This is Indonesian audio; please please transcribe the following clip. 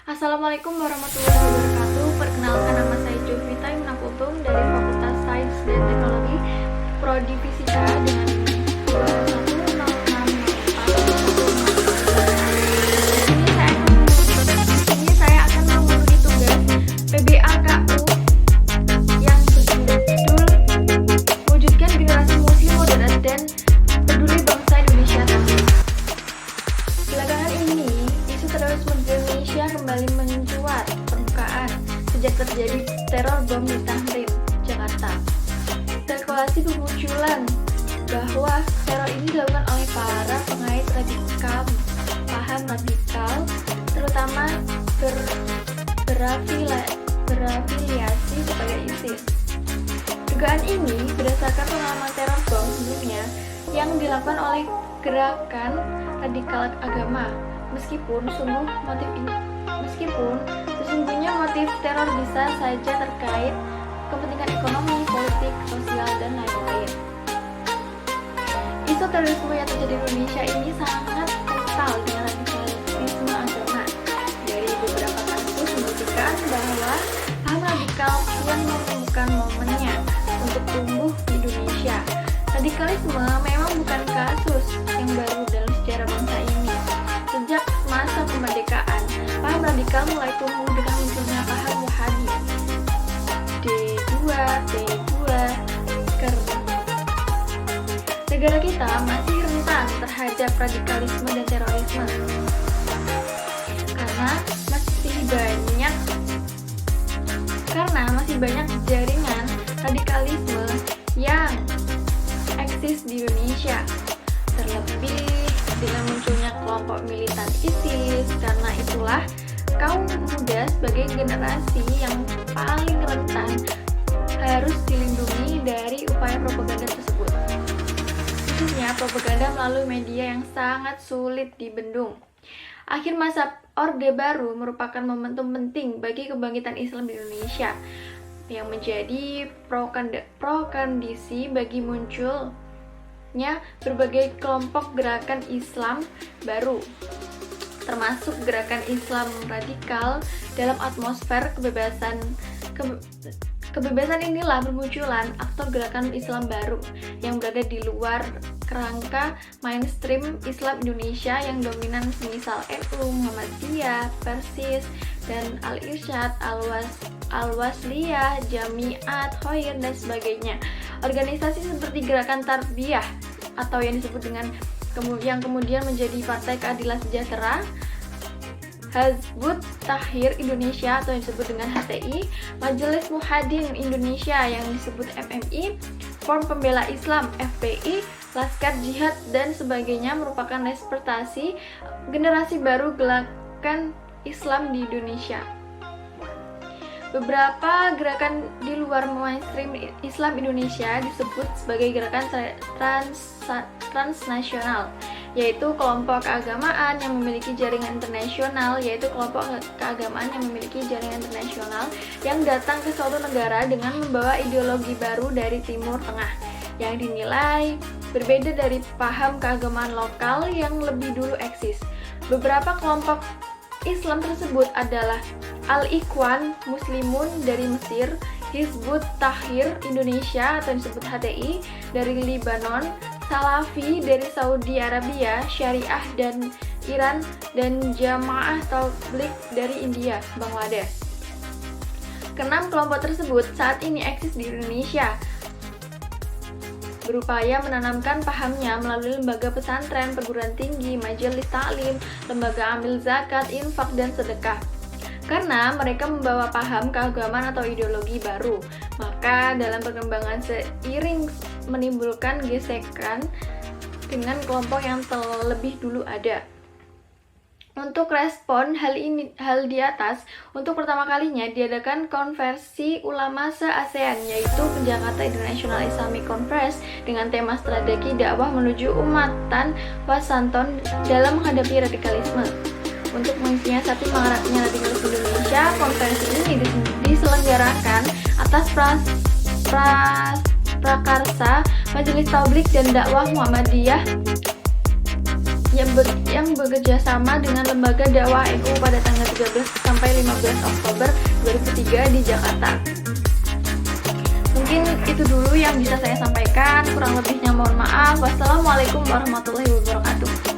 Assalamualaikum warahmatullahi wabarakatuh. Perkenalkan, nama saya Jovita Imnaputum dari Fakultas Sains dan Teknologi Prodi Fisika dengan Di sini saya akan mengundi tugas PBAKU yang berjudul Wujudkan Generasi Muslim Moderat dan Peduli Bangsa Indonesia. Belakangan ini, isu terorisme di Indonesia kembali mencuat permukaan sejak terjadi teror bom di Tahrir, Jakarta. Spekulasi bermunculan bahwa teror ini dilakukan oleh para pengait radikal, paham radikal, terutama berafiliasi sebagai ISIS. Dugaan ini berdasarkan pengalaman teror bom sebelumnya yang dilakukan oleh gerakan radikal agama. Meskipun sesungguhnya motif teror bisa saja terkait kepentingan ekonomi, politik, sosial, dan lain-lain. Isu terorisme yang terjadi di Indonesia ini sangat kental dengan radikalisme agama. Dari beberapa kasus membuktikan bahwa paham radikal kian menemukan momennya untuk tumbuh di Indonesia. Radikalisme memang bukan kasus yang baru dalam sejarah bangsa ini. Sejak masa kemerdekaan, paham radikal mulai tumbuh dengan munculnya paham Wahabi, D2, T2, Negara kita masih rentan terhadap radikalisme dan terorisme karena masih banyak jaringan radikalisme yang eksis di Indonesia. Terlebih dengan munculnya kelompok militan ISIS. Karena itulah kaum muda sebagai generasi yang paling rentan harus dilindungi dari upaya propaganda tersebut, khususnya propaganda melalui media yang sangat sulit dibendung. Akhir masa Orde Baru merupakan momentum penting bagi kebangkitan Islam di Indonesia yang menjadi prokondisi bagi munculnya berbagai kelompok gerakan Islam baru, termasuk gerakan Islam radikal. Dalam atmosfer kebebasan inilah bermunculan aktor gerakan Islam baru yang berada di luar kerangka mainstream Islam Indonesia yang dominan, semisal NU, Muhammadiyah, Persis, dan Al-Irsyad, Al-Wasliyah, Jamiat, Khoir, dan sebagainya. Organisasi seperti Gerakan Tarbiyah atau yang disebut dengan yang kemudian menjadi Partai Keadilan Sejahtera, Hizbut Tahrir Indonesia atau yang disebut dengan HTI, Majelis Muhadin Indonesia yang disebut MMI, Front Pembela Islam FPI, Laskar Jihad, dan sebagainya merupakan representasi generasi baru gerakan Islam di Indonesia. Beberapa gerakan di luar mainstream Islam Indonesia disebut sebagai gerakan transnasional, yaitu kelompok keagamaan yang memiliki jaringan internasional, yang datang ke suatu negara dengan membawa ideologi baru dari Timur Tengah yang dinilai berbeda dari paham keagamaan lokal yang lebih dulu eksis. Beberapa kelompok Islam tersebut adalah Al-Ikhwan Muslimun dari Mesir, Hizbut Tahrir Indonesia atau disebut HTI dari Libanon, Salafi dari Saudi Arabia, Syariah dan Iran, dan Jamaah Tabligh dari India, Bangladesh. Keenam kelompok tersebut saat ini eksis di Indonesia, berupaya menanamkan pahamnya melalui lembaga pesantren, perguruan tinggi, majelis taklim, lembaga amil zakat, infak, dan sedekah. Karena mereka membawa paham keagamaan atau ideologi baru, maka dalam perkembangan seiring menimbulkan gesekan dengan kelompok yang terlebih dulu ada. Untuk respon hal di atas, untuk pertama kalinya diadakan konferensi ulama se-ASEAN, yaitu Jakarta International Islamic Conference, dengan tema strategi dakwah menuju umatan Wasanton dalam menghadapi radikalisme. Untuk mensiasati maraknya radikalisme Indonesia, konferensi ini diselenggarakan atas prakarsa Majelis Tabligh dan Dakwah Muhammadiyah yang bekerja sama dengan Lembaga Dakwah NU pada tanggal 13 sampai sampai 15 Oktober 2003 di Jakarta. Mungkin itu dulu yang bisa saya sampaikan, kurang lebihnya mohon maaf. Wassalamualaikum warahmatullahi wabarakatuh.